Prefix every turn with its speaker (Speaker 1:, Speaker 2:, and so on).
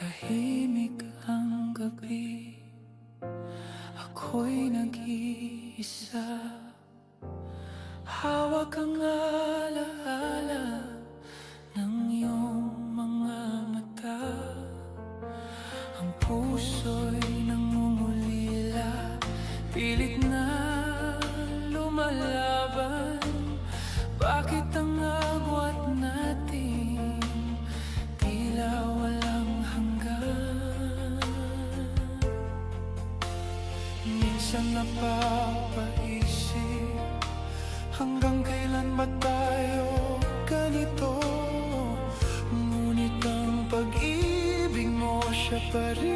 Speaker 1: Tahimik ang gabi, ako'y nag-iisa. Hawak ang alaala ng iyong mga mata. Ang puso'y nangungulila, pilit na lumalaban. Bakit ang agwat natin tila walang hanggan? Minsan napapaisip, hanggang kailan ba tayo ganito? Ngunit ang pag-ibig mo, siya pa rin